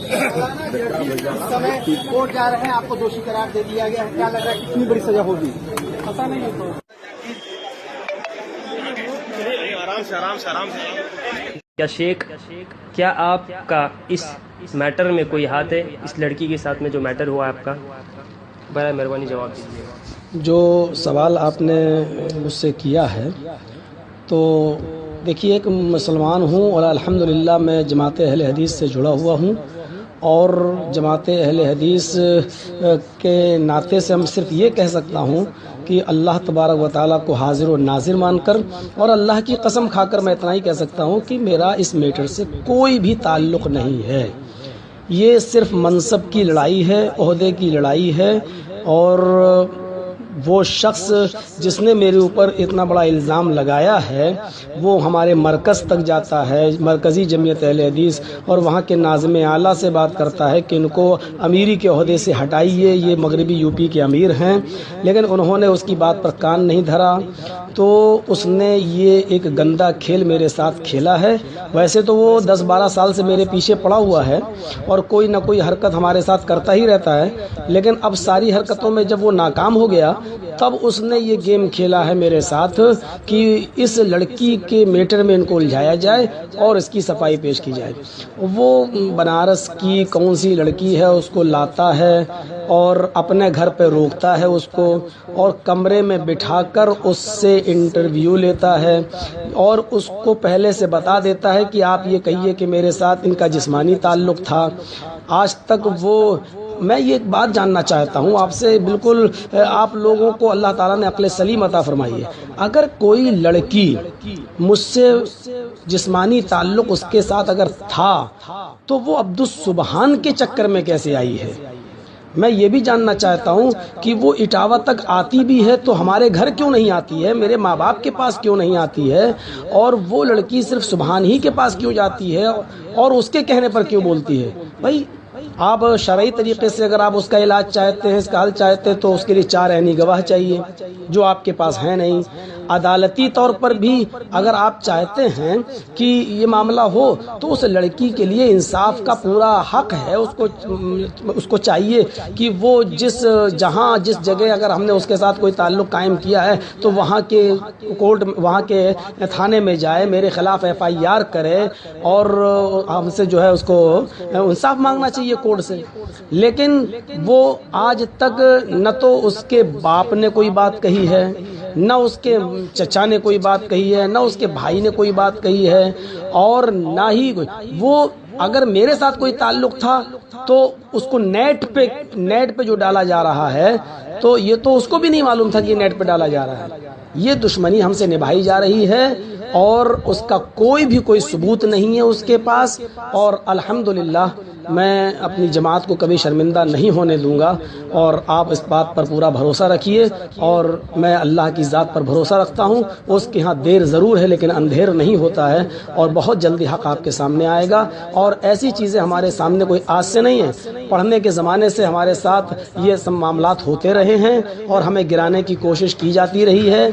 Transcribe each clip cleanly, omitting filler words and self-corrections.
اس समय कोर्ट जा रहे हैं, आपको दोषी करार दे दिया गया है, क्या लग रहा है कितनी बड़ी सजा होगी? पता नहीं है। आराम से। क्या शेख, क्या आपका इस मैटर में कोई हाथ है, इस लड़की के साथ में जो मैटर हुआ आपका? बड़ा मेहरबानी जवाब दीजिए। जो सवाल आपने मुझसे किया है, तो देखिए, एक मुसलमान हूँ और अल्हम्दुलिल्लाह मैं जमात अहले हदीस से जुड़ा हुआ हूँ, और जमात अहले हदीस के नाते से हम सिर्फ ये कह सकता हूँ कि अल्लाह तबारक व तआला को हाजिर और नाजिर मानकर, और अल्लाह की कसम खाकर मैं इतना ही कह सकता हूँ कि मेरा इस मैटर से कोई भी ताल्लुक़ नहीं है। ये सिर्फ मनसब की लड़ाई है, ओहदे की लड़ाई है, और वो शख्स जिसने मेरे ऊपर इतना बड़ा इल्ज़ाम लगाया है वो हमारे मरकज़ तक जाता है, मरकज़ी जमीयत अहले हदीस, और वहाँ के नाज़िम आला से बात करता है कि इनको अमीरी के ओहदे से हटाइए, ये मगरबी यूपी के अमीर हैं, लेकिन उन्होंने उसकी बात पर कान नहीं धरा। तो उसने ये एक गंदा खेल मेरे साथ खेला है। वैसे तो वो 10-12 साल से मेरे पीछे पड़ा हुआ है और कोई ना कोई हरकत हमारे साथ करता ही रहता है, लेकिन अब सारी हरकतों में जब वो नाकाम हो गया तब उसने ये गेम खेला है मेरे साथ कि इस लड़की के मैटर में इनको उलझाया जाए और इसकी सफाई पेश की जाए। वो बनारस की कौन सी लड़की है उसको लाता है और अपने घर पे रोकता है उसको, और कमरे में बिठाकर उससे इंटरव्यू लेता है और उसको पहले से बता देता है कि आप ये कहिए कि मेरे साथ इनका जिस्मानी ताल्लुक़ था। आज तक वो, मैं ये एक बात जानना चाहता हूँ आपसे, बिल्कुल आप लोगों को अल्लाह ताला ने अक्ल सलीम अता फरमाई है, अगर कोई लड़की मुझसे जिस्मानी ताल्लुक़ उसके साथ अगर था तो वो अब्दुस सुबहान के चक्कर में कैसे आई है? मैं ये भी जानना चाहता हूँ कि वो इटावा तक आती भी है तो हमारे घर क्यों नहीं आती है, मेरे माँ बाप के पास क्यों नहीं आती है, और वो लड़की सिर्फ सुबहान ही के पास क्यों जाती है और उसके कहने पर क्यों बोलती है? भाई आप शरई तरीके से अगर आप उसका इलाज चाहते हैं, इसका हल चाहते हैं, तो उसके लिए 4 ऐनी गवाह चाहिए जो आपके पास है नहीं। अदालती तौर पर भी अगर आप चाहते हैं कि ये मामला हो तो उस लड़की के लिए इंसाफ का पूरा हक है, उसको चाहिए कि वो जिस जगह अगर हमने उसके साथ कोई ताल्लुक़ कायम किया है तो वहाँ के कोर्ट, वहाँ के थाने में जाए, मेरे ख़िलाफ़ FIR करे और हमसे जो है उसको इंसाफ मांगना चाहिए कोर्ट से। लेकिन वो आज तक न तो उसके बाप ने कोई बात कही है, न उसके चचा ने कोई बात कही है, न उसके भाई ने कोई बात कही है, और ना ही वो, अगर मेरे साथ कोई ताल्लुक़ था तो उसको नेट पे जो डाला जा रहा है तो ये तो उसको भी नहीं मालूम था कि नेट पे डाला जा रहा है। ये दुश्मनी हमसे निभाई जा रही है और उसका कोई सबूत नहीं है उसके पास, और अल्हम्दुलिल्लाह मैं अपनी जमात को कभी शर्मिंदा नहीं होने दूंगा। और आप इस बात पर पूरा भरोसा रखिए, और मैं अल्लाह की ज़ात पर भरोसा रखता हूँ, उसके यहाँ देर ज़रूर है लेकिन अंधेर नहीं होता है, और बहुत जल्दी हक़ आपके सामने आएगा। और ऐसी चीज़ें हमारे सामने कोई आज से नहीं है, पढ़ने के ज़माने से हमारे साथ ये सब मामलात होते रहे हैं और हमें गिराने की कोशिश की जाती रही है,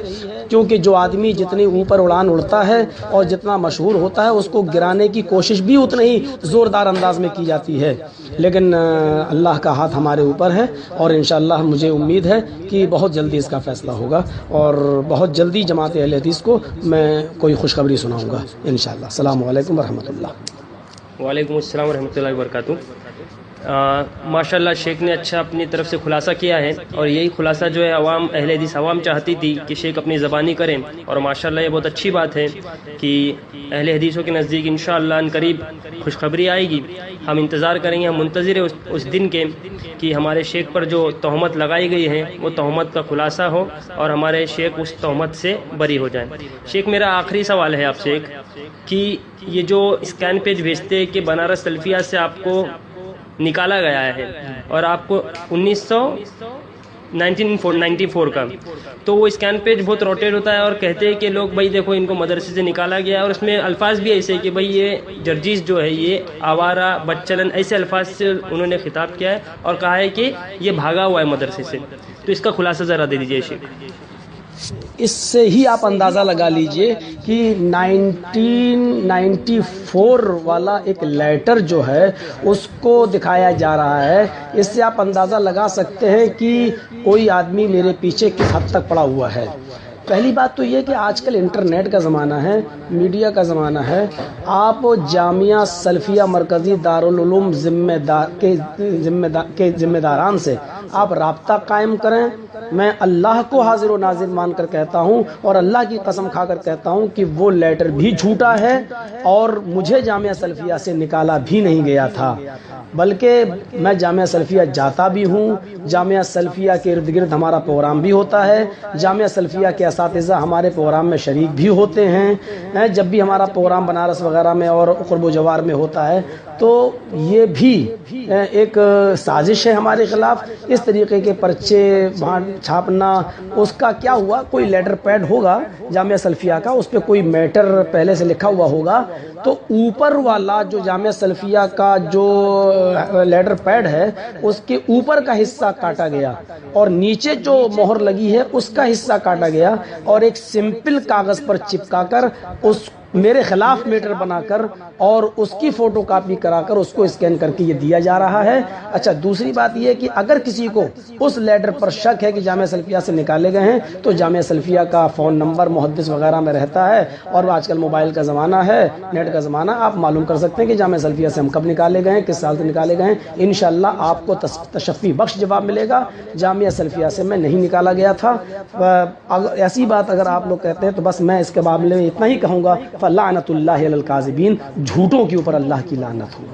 क्योंकि जो आदमी जितनी ऊपर उड़ान उड़ता है और जितना मशहूर होता है उसको गिराने की कोशिश भी उतनी ही ज़ोरदार अंदाज में की जाती है। लेकिन अल्लाह का हाथ हमारे ऊपर है और इंशाअल्लाह मुझे उम्मीद है कि बहुत जल्दी इसका फ़ैसला होगा, और बहुत जल्दी जमात अहले हदीस को मैं कोई खुशखबरी सुनाऊंगा इंशाअल्लाह। अस्सलामु अलैकुम वरहमतुल्लाह। वालेकुम अस्सलाम वरहमतुल्लाहि वबरकातुहू। माशाल्लाह शेख ने अच्छा अपनी तरफ से खुलासा किया है, और यही खुलासा जो है अवाम अहले हदीस अवाम चाहती थी कि शेख अपनी ज़बानी करें, और माशाल्लाह ये बहुत अच्छी बात है कि अहले हदीसों के नज़दीक इंशाअल्लाह अनकरीब खुशखबरी आएगी। हम इंतज़ार करेंगे, हम मुंतज़िर हैं उस दिन के कि हमारे शेख पर जो तहमत लगाई गई है वो तहमत का खुलासा हो और हमारे शेख उस तहमत से बरी हो जाए। शेख मेरा आखिरी सवाल है आपसे एक, कि ये जो स्कैन पेज भेजते हैं कि बनारस सल्फिया से आपको निकाला गया है और आपको 1994 का, तो वो स्कैन पेज बहुत रोटेट होता है और कहते हैं कि लोग भाई देखो इनको मदरसे से निकाला गया है, और उसमें अल्फाज भी ऐसे कि भाई ये जर्जीस जो है ये आवारा बच्चलन, ऐसे अल्फाज से उन्होंने खिताब किया है और कहा है कि ये भागा हुआ है मदरसे से। तो इसका खुलासा ज़रा दे दीजिए शेख। इससे ही आप अंदाज़ा लगा लीजिए कि 1994 वाला एक लेटर जो है उसको दिखाया जा रहा है। इससे आप अंदाज़ा लगा सकते हैं कि कोई आदमी मेरे पीछे किस हद तक पड़ा हुआ है। पहली बात तो ये कि आजकल इंटरनेट का ज़माना है, मीडिया का ज़माना है। आप जामिया सल्फिया मरकज़ी दारुल उलूम ज़िम्मेदारान से आप राब्ता कायम करें। मैं अल्लाह को हाजिर व नाजिर मान कर कहता हूँ और अल्लाह की कसम खा कर कहता हूँ कि वो लेटर भी झूठा है और मुझे जामिया सल्फिया से निकाला भी नहीं गया था, बल्कि मैं जामिया सल्फिया जाता भी हूँ। जामिया सल्फिया के इर्द गिर्द हमारा प्रोग्राम भी होता है, जामिया सल्फिया के असातिज़ा हमारे प्रोग्राम में शरीक भी होते हैं। जब भी हमारा प्रोग्राम बनारस वगैरह में और क़ुर्ब जवार में होता है तो ये भी एक साजिश है हमारे ख़िलाफ़। इस तरीके के पर्चे छापना, उसका क्या हुआ, कोई लेटर पैड होगा जामिया सल्फिया का, उस पर कोई मैटर पहले से लिखा हुआ होगा, तो ऊपर वाला जो जामिया सल्फिया का जो लेटर पैड है उसके ऊपर का हिस्सा काटा गया और नीचे जो मोहर लगी है उसका हिस्सा काटा गया और एक सिंपल कागज़ पर चिपकाकर उस मेरे खिलाफ मीटर बनाकर और उसकी फ़ोटो कापी कराकर उसको स्कैन करके ये दिया जा रहा है। अच्छा, दूसरी बात ये कि अगर किसी को उस लेटर पर शक है कि जामिया सल्फिया से निकाले गए हैं तो जामिया सल्फिया का फ़ोन नंबर मुहद्दिस वगैरह में रहता है और आजकल मोबाइल का ज़माना है, नेट का ज़माना, आप मालूम कर सकते हैं कि जामिया सल्फिया से हम कब निकाले गए हैं, किस साल से निकाले गए हैं। इंशाअल्लाह आपको तशफ़ी बख्श जवाब मिलेगा। जामिया सल्फिया से मैं नहीं निकाला गया था। ऐसी बात अगर आप लोग कहते हैं तो बस मैं इसके मामले में इतना ही कहूँगा, फ़लानतुल्लाहि अलल काज़िबीन, झूठों के ऊपर अल्लाह की लानत हो।